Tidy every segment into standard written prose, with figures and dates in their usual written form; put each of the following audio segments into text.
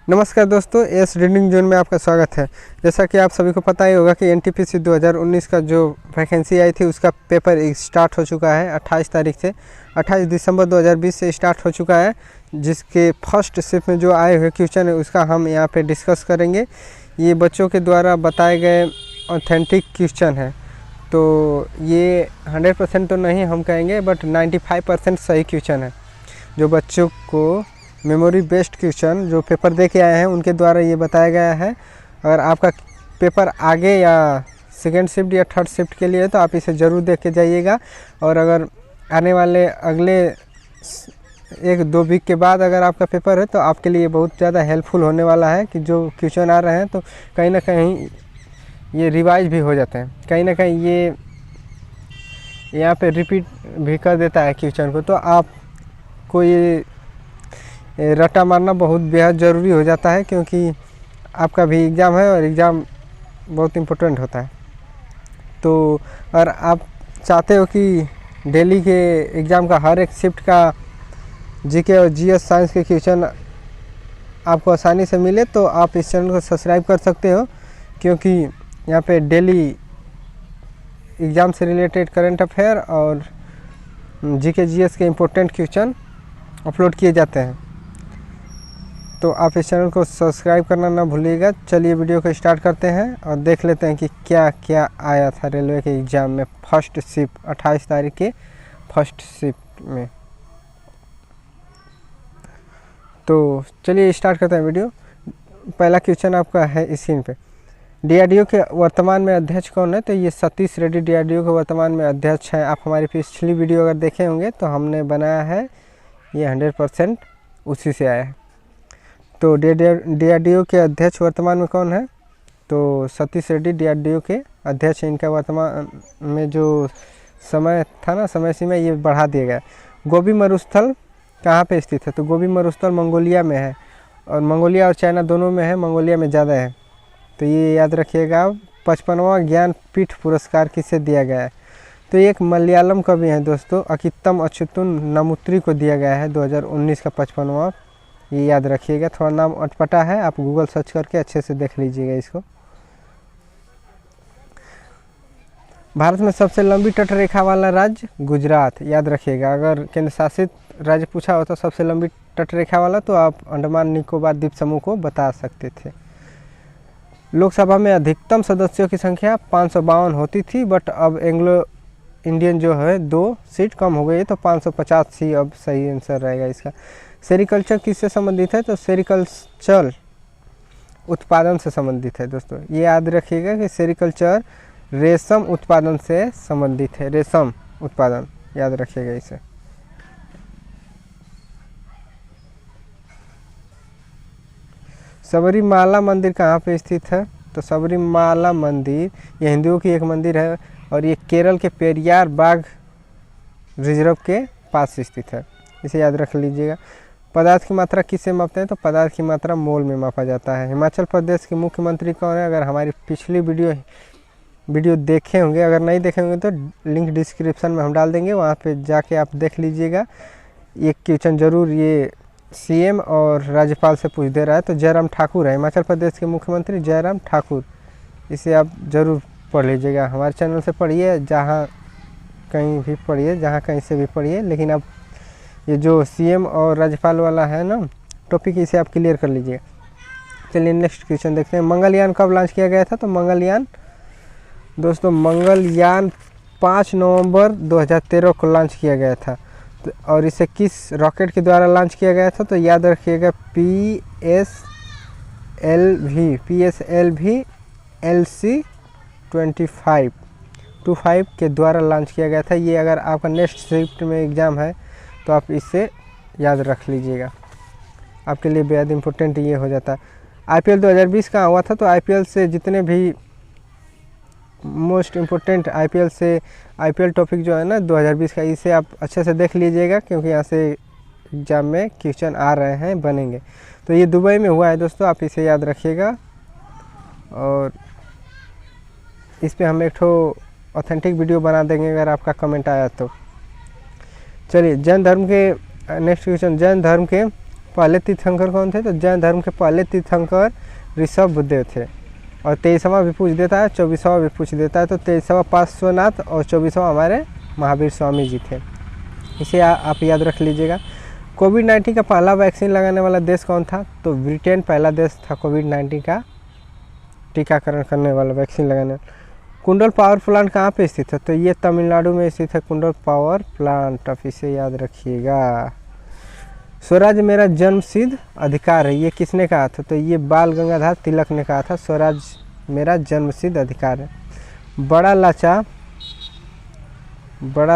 नमस्कार दोस्तों, S reading zone में आपका स्वागत है। जैसा कि आप सभी को पता ही होगा कि एनटीपीसी 2019 का जो वैकेंसी आई थी उसका पेपर स्टार्ट हो चुका है 28 तारीख से। 28 दिसंबर 2020 से स्टार्ट हो चुका है, जिसके फर्स्ट शिफ्ट में जो आए हुए क्वेश्चन है उसका हम यहाँ पे डिस्कस करेंगे। ये बच्चों के द्वारा बताए गए ऑथेंटिक क्वेश्चन है, तो ये 100% तो नहीं हम कहेंगे, बट 95% सही क्वेश्चन है। जो बच्चों को मेमोरी बेस्ड क्वेश्चन जो पेपर दे के आए हैं उनके द्वारा ये बताया गया है। अगर आपका पेपर आगे या सेकेंड शिफ्ट या थर्ड शिफ्ट के लिए है तो आप इसे ज़रूर देख के जाइएगा। और अगर आने वाले अगले 1-2 वीक के बाद अगर आपका पेपर है तो आपके लिए बहुत ज़्यादा हेल्पफुल होने वाला है कि जो क्वेश्चन आ रहे हैं तो कहीं ना कहीं ये रिवाइज भी हो जाते हैं, कहीं ना कहीं ये यहाँ पे रिपीट भी कर देता है क्वेश्चन को। तो आपको ये रट्टा मारना बहुत बेहद ज़रूरी हो जाता है, क्योंकि आपका भी एग्ज़ाम है और एग्ज़ाम बहुत इम्पोर्टेंट होता है। तो अगर आप चाहते हो कि डेली के एग्ज़ाम का हर एक शिफ्ट का जीके और जीएस साइंस के क्वेश्चन आपको आसानी से मिले तो आप इस चैनल को सब्सक्राइब कर सकते हो, क्योंकि यहाँ पे डेली एग्ज़ाम से रिलेटेड करंट अफेयर और जीके जीएस के इम्पोर्टेंट क्वेश्चन अपलोड किए जाते हैं। तो आप इस चैनल को सब्सक्राइब करना ना भूलिएगा। चलिए वीडियो को स्टार्ट करते हैं और देख लेते हैं कि क्या क्या आया था रेलवे के एग्ज़ाम में फर्स्ट शिफ्ट 28 तारीख के फर्स्ट शिफ्ट में। तो चलिए स्टार्ट करते हैं वीडियो। पहला क्वेश्चन आपका है स्क्रीन पे। डीआरडीओ के वर्तमान में अध्यक्ष कौन है? तो ये सतीश रेड्डी डीआरडीओ के वर्तमान में अध्यक्ष हैं। आप हमारी पिछली वीडियो अगर देखे होंगे तो हमने बनाया है, ये 100% उसी से आया है। तो डीआरडीओ के अध्यक्ष वर्तमान में कौन है? तो सतीश रेड्डी डीआरडीओ के अध्यक्ष। इनका वर्तमान में जो समय था ना, समय सीमा ये बढ़ा दिया गया। गोबी मरुस्थल कहाँ पे स्थित है? तो गोबी मरुस्थल मंगोलिया में है, और मंगोलिया और चाइना दोनों में है, मंगोलिया में ज़्यादा है। तो ये याद रखिएगा। 55वां ज्ञानपीठ पुरस्कार किसे दिया गया है? तो एक मलयालम कवि हैं दोस्तों, अकित्तम अच्युतन नमुत्री को दिया गया है 2019 का 55वां। ये याद रखिएगा, थोड़ा नाम अटपटा है, आप गूगल सर्च करके अच्छे से देख लीजिएगा इसको। भारत में सबसे लंबी तट रेखा वाला राज्य गुजरात, याद रखिएगा। अगर केंद्र शासित राज्य पूछा होता सबसे लंबी तट रेखा वाला तो आप अंडमान निकोबार द्वीप समूह को बता सकते थे। लोकसभा में अधिकतम सदस्यों की संख्या 552 होती थी, बट अब एंग्लो इंडियन जो है 2 सीट कम हो गई है, तो 550 ही अब सही आंसर रहेगा इसका। सेरिकल्चर किससे संबंधित है? तो सेरिकल्चर उत्पादन से संबंधित है दोस्तों। ये याद रखिएगा कि सेरिकल्चर रेशम उत्पादन से संबंधित है, रेशम उत्पादन, याद रखिएगा इसे। सबरीमाला मंदिर कहाँ पे स्थित है? तो सबरीमाला मंदिर ये हिंदुओं की एक मंदिर है, और ये केरल के पेरियार बाघ रिजर्व के पास स्थित है, इसे याद रख लीजिएगा। पदार्थ की मात्रा किससे मापते हैं? तो पदार्थ की मात्रा मोल में मापा जाता है। हिमाचल प्रदेश के मुख्यमंत्री कौन है? अगर हमारी पिछली वीडियो देखे होंगे, अगर नहीं देखे होंगे तो लिंक डिस्क्रिप्शन में हम डाल देंगे, वहाँ पे जाके आप देख लीजिएगा। ये क्वेश्चन जरूर ये सीएम और राज्यपाल से पूछ दे रहा है। तो जयराम ठाकुर है हिमाचल प्रदेश के मुख्यमंत्री, जयराम ठाकुर। इसे आप ज़रूर पढ़ लीजिएगा। हमारे चैनल से पढ़िए, जहाँ कहीं भी पढ़िए, जहाँ कहीं से भी पढ़िए, लेकिन आप ये जो सीएम और राज्यपाल वाला है ना टॉपिक, इसे आप क्लियर कर लीजिए। चलिए नेक्स्ट क्वेश्चन देखते हैं। मंगलयान कब लॉन्च किया गया था? तो मंगलयान दोस्तों 5 नवंबर 2013 को लॉन्च किया गया था। तो और इसे किस रॉकेट के द्वारा लॉन्च किया गया था? तो याद रखिएगा PSLV LC-25 के द्वारा लॉन्च किया गया था। ये अगर आपका नेक्स्ट शिफ्ट में एग्ज़ाम है तो आप इसे याद रख लीजिएगा, आपके लिए बेहद इम्पोर्टेंट ये हो जाता है। IPL 2020 कहाँ हुआ था? तो IPL से जितने भी मोस्ट इम्पोर्टेंट IPL टॉपिक जो है ना 2020 का, इसे आप अच्छे से देख लीजिएगा, क्योंकि यहाँ से एग्जाम में क्वेश्चन आ रहे हैं, बनेंगे। तो ये दुबई में हुआ है दोस्तों, आप इसे याद रखिएगा। और इस पर हम एक ठो ऑथेंटिक वीडियो बना देंगे अगर आपका कमेंट आया तो। चलिए जैन धर्म के नेक्स्ट क्वेश्चन। जैन धर्म के पहले तीर्थंकर कौन थे? तो जैन धर्म के पहले तीर्थंकर ऋषभ बुद्धदेव थे। और 23वां भी पूछ देता है, 24वां भी पूछ देता है। तो 23वां पार्श्वनाथ और 24वां हमारे महावीर स्वामी जी थे। इसे आप याद रख लीजिएगा। कोविड-19 का पहला वैक्सीन लगाने वाला देश कौन था? तो ब्रिटेन पहला देश था कोविड-19 का टीकाकरण करने वाला, वैक्सीन लगाने। कुंडल पावर प्लांट कहाँ पे स्थित है? तो ये तमिलनाडु में स्थित है कुंडल पावर प्लांट, आप इसे याद रखिएगा। स्वराज मेरा जन्मसिद्ध अधिकार है, ये किसने कहा था? तो ये बाल गंगाधर तिलक ने कहा था, स्वराज मेरा जन्मसिद्ध अधिकार है। बड़ा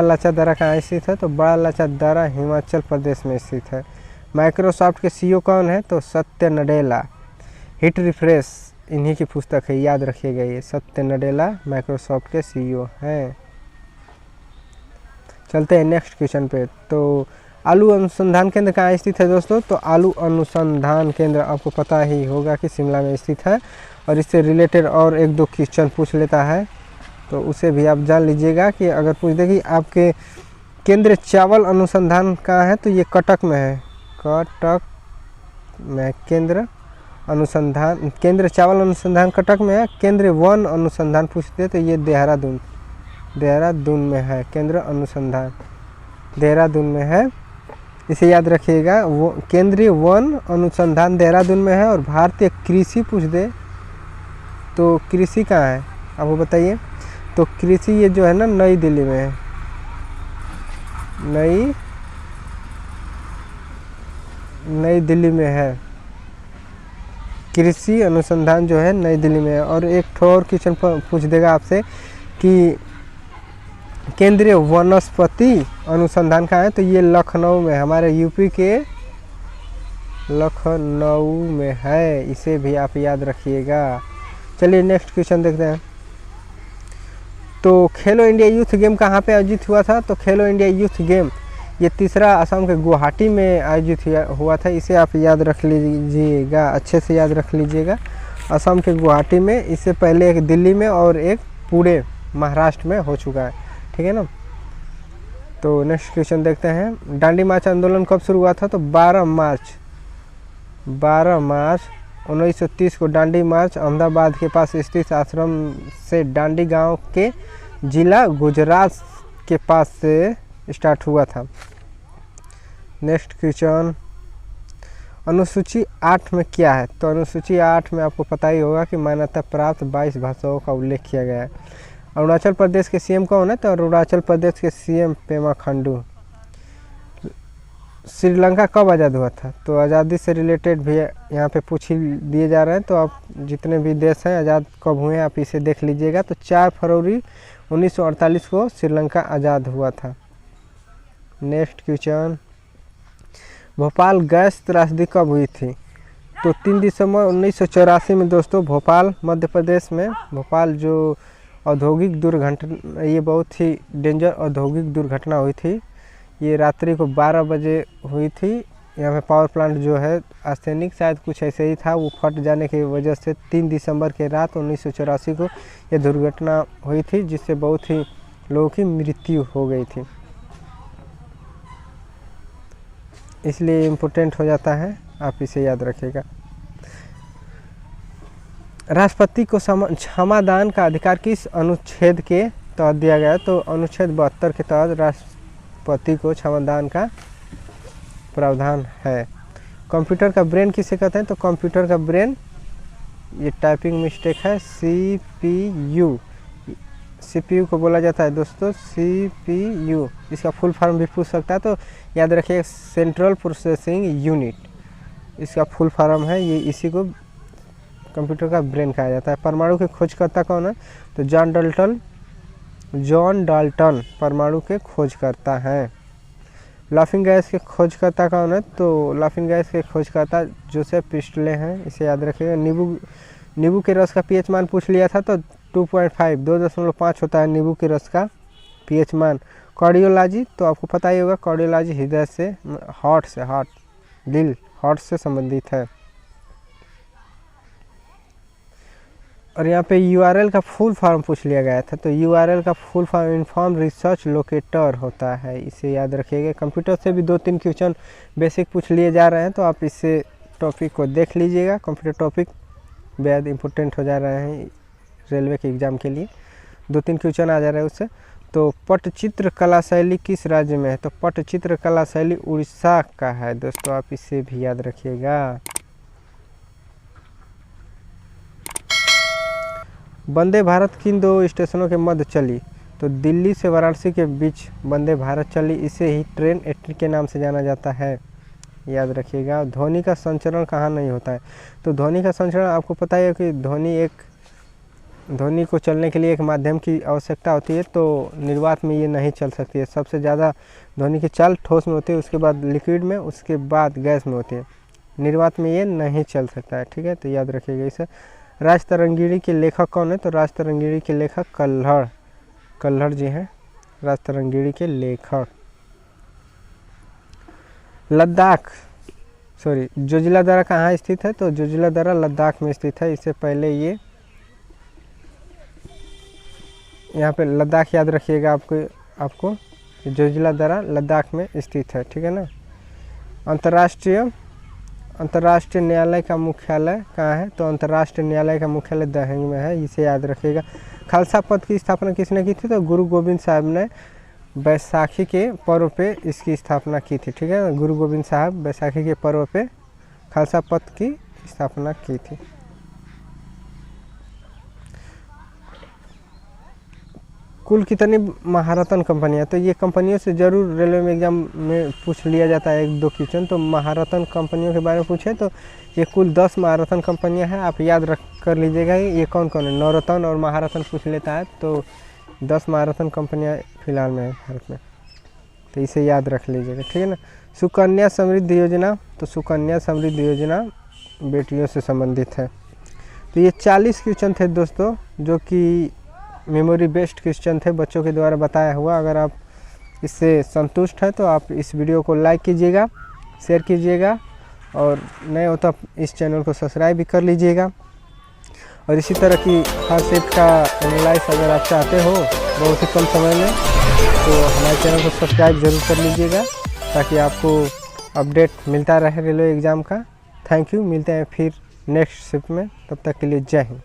लाचा दर्रा कहाँ स्थित है? तो बड़ा लाचा दर्रा हिमाचल प्रदेश में स्थित है। माइक्रोसॉफ्ट के सीईओ कौन है? तो सत्य नडेला। हिट रिफ्रेश इन्हीं की पुस्तक है, याद रखिएगा। ये सत्य नडेला माइक्रोसॉफ्ट के सीईओ हैं। चलते हैं नेक्स्ट क्वेश्चन पे। तो आलू अनुसंधान केंद्र कहाँ स्थित है दोस्तों? तो आलू अनुसंधान केंद्र आपको पता ही होगा कि शिमला में स्थित है। और इससे रिलेटेड और एक दो क्वेश्चन पूछ लेता है, तो उसे भी आप जान लीजिएगा कि अगर पूछ दे कि आपके केंद्र चावल अनुसंधान कहाँ है? तो ये कटक में है। कटक में केंद्र चावल अनुसंधान कटक में है। केंद्र वन अनुसंधान पूछते तो ये देहरादून में है। केंद्र अनुसंधान देहरादून में है, इसे याद रखिएगा। वो केंद्रीय वन अनुसंधान देहरादून में है। और भारतीय कृषि पूछ दे तो कृषि कहाँ है आपको बताइए? तो कृषि ये जो है ना नई दिल्ली में है। नई दिल्ली में है कृषि अनुसंधान जो है, नई दिल्ली में है। और एक और क्वेश्चन पूछ देगा आपसे कि केंद्रीय वनस्पति अनुसंधान कहाँ है? तो ये लखनऊ में, हमारे यूपी के लखनऊ में है, इसे भी आप याद रखिएगा। चलिए नेक्स्ट क्वेश्चन देखते हैं। तो खेलो इंडिया यूथ गेम कहाँ पे आयोजित हुआ था? तो खेलो इंडिया यूथ गेम ये तीसरा असम के गुवाहाटी में आयोजित हुआ था, इसे आप याद रख लीजिएगा, अच्छे से याद रख लीजिएगा। असम के गुवाहाटी में, इससे पहले एक दिल्ली में और एक पूरे महाराष्ट्र में हो चुका है, ठीक है ना। तो नेक्स्ट क्वेश्चन देखते हैं। दांडी मार्च आंदोलन कब शुरू हुआ था? तो 12 मार्च 1930 को दांडी मार्च अहमदाबाद के पास स्थित आश्रम से दांडी गांव के जिला गुजरात के पास से स्टार्ट हुआ था। नेक्स्ट क्वेश्चन, अनुसूची 8 में क्या है? तो अनुसूची 8 में आपको पता ही होगा कि मान्यता प्राप्त 22 भाषाओं का उल्लेख किया गया है। अरुणाचल प्रदेश के सीएम कौन है? तो अरुणाचल प्रदेश के सीएम पेमा खांडू। श्रीलंका कब आज़ाद हुआ था? तो आज़ादी से रिलेटेड भी यहाँ पे पूछ ही दिए जा रहे हैं, तो आप जितने भी देश हैं आज़ाद कब हुए आप इसे देख लीजिएगा। तो 4 फरवरी 1948 को श्रीलंका आज़ाद हुआ था। नेक्स्ट क्वेश्चन, भोपाल गैस त्रासदी कब हुई थी? तो 3 दिसंबर 1984 में दोस्तों, भोपाल मध्य प्रदेश में, भोपाल जो औद्योगिक दुर्घटना, ये बहुत ही डेंजर औद्योगिक दुर्घटना हुई थी। ये रात्रि को 12 बजे हुई थी। यहाँ पे पावर प्लांट जो है आर्सेनिक शायद कुछ ऐसे ही था, वो फट जाने की वजह से 3 दिसंबर के रात 1984 को ये दुर्घटना हुई थी, जिससे बहुत ही लोगों की मृत्यु हो गई थी। इसलिए इम्पोर्टेंट हो जाता है, आप इसे याद रखिएगा। राष्ट्रपति को क्षमादान का अधिकार किस अनुच्छेद के तहत दिया गया? तो अनुच्छेद 72 के तहत राष्ट्रपति को क्षमादान का प्रावधान है। कंप्यूटर का ब्रेन किसे कहते हैं? तो कंप्यूटर का ब्रेन, ये टाइपिंग मिस्टेक है, सीपीयू को बोला जाता है दोस्तों, सीपीयू। इसका फुल फॉर्म भी पूछ सकता है, तो याद रखिए सेंट्रल प्रोसेसिंग यूनिट इसका फुल फॉर्म है। ये इसी को कंप्यूटर का ब्रेन कहा जाता है। परमाणु के खोजकर्ता कौन है? तो जॉन डाल्टन परमाणु के खोजकर्ता हैं। लाफिंग गैस के खोजकर्ता कौन है? तो लाफिंग गैस के खोजकर्ता जोसेफ प्रिस्टले हैं, इसे याद रखिएगा। नींबू के रस का पीएच मान पूछ लिया था, तो 2.5 होता है नींबू के रस का पीएच मान। कार्डियोलॉजी तो आपको पता ही होगा, कार्डियोलॉजी हृदय से, हार्ट से संबंधित है। और यहाँ पे यूआरएल का फुल फॉर्म पूछ लिया गया था। तो यूआरएल का full form inform research locator होता है, इसे याद रखिएगा। कंप्यूटर से भी 2-3 क्वेश्चन बेसिक पूछ लिए जा रहे हैं, तो आप इससे टॉपिक को देख लीजिएगा। कंप्यूटर टॉपिक बेहद इंपॉर्टेंट हो जा रहे हैं रेलवे के एग्ज़ाम के लिए, 2-3 क्वेश्चन आ जा रहे हैं उससे। तो पटचित्र कला शैली किस राज्य में है? तो पटचित्र कला शैली उड़ीसा का है दोस्तों, आप इसे भी याद रखिएगा। वंदे भारत किन 2 स्टेशनों के मध्य चली? तो दिल्ली से वाराणसी के बीच वंदे भारत चली, इसे ही ट्रेन 80 के नाम से जाना जाता है, याद रखिएगा। ध्वनि का संचरण कहाँ नहीं होता है? तो ध्वनि का संचरण आपको पता है कि ध्वनि को चलने के लिए एक माध्यम की आवश्यकता होती है, तो निर्वात में ये नहीं चल सकती है। सबसे ज़्यादा ध्वनि की चाल ठोस में होती है, उसके बाद लिक्विड में, उसके बाद गैस में होती है। निर्वात में ये नहीं चल सकता है, ठीक है, तो याद रखिएगा इसे। राज तरंगिणी के लेखक कौन है? तो राज तरंगिणी के लेखक कल्हड़ जी हैं, राज तरंगिणी के लेखक। जोजिला दर्रा कहाँ स्थित है? तो जोजिला दर्रा लद्दाख में स्थित है। इससे पहले ये यहाँ पे लद्दाख याद रखिएगा, आपको जोजिला दर्रा लद्दाख में स्थित है, ठीक है ना। अंतर्राष्ट्रीय न्यायालय का मुख्यालय कहाँ है? तो अंतर्राष्ट्रीय न्यायालय का मुख्यालय दहेंग में है, इसे याद रखिएगा। खालसा पंथ की स्थापना किसने की थी? तो गुरु गोविंद साहब ने बैसाखी के पर्व पे इसकी स्थापना की थी, ठीक है। गुरु गोविंद साहब बैसाखी के पर्व पे खालसा पंथ की स्थापना की थी। कुल कितनी महारत्न कंपनियां? तो ये कंपनियों से ज़रूर रेलवे में एग्जाम में पूछ लिया जाता है 1-2 क्वेश्चन। तो महारत्न कंपनियों के बारे में पूछे तो ये कुल 10 महारत्न कंपनियां हैं, आप याद रख कर लीजिएगा ये कौन कौन है। नवरत्न और महारत्न पूछ लेता है, तो 10 महारत्न कंपनियां फिलहाल में है भारत में, तो इसे याद रख लीजिएगा, ठीक है ना। सुकन्या समृद्धि योजना, तो सुकन्या समृद्धि योजना बेटियों से संबंधित है। तो ये 40 क्वेश्चन थे दोस्तों, जो कि मेमोरी बेस्ड क्वेश्चन थे, बच्चों के द्वारा बताया हुआ। अगर आप इससे संतुष्ट हैं तो आप इस वीडियो को लाइक कीजिएगा, शेयर कीजिएगा, और नए हो तो आप इस चैनल को सब्सक्राइब भी कर लीजिएगा। और इसी तरह की हर सेट का एनालाइज अगर आप चाहते हो बहुत ही कम समय में, तो हमारे चैनल को सब्सक्राइब जरूर कर लीजिएगा, ताकि आपको अपडेट मिलता रहे रेलवे एग्ज़ाम का। थैंक यू, मिलते हैं फिर नेक्स्ट शिफ्ट में, तब तक के लिए जय हिंद।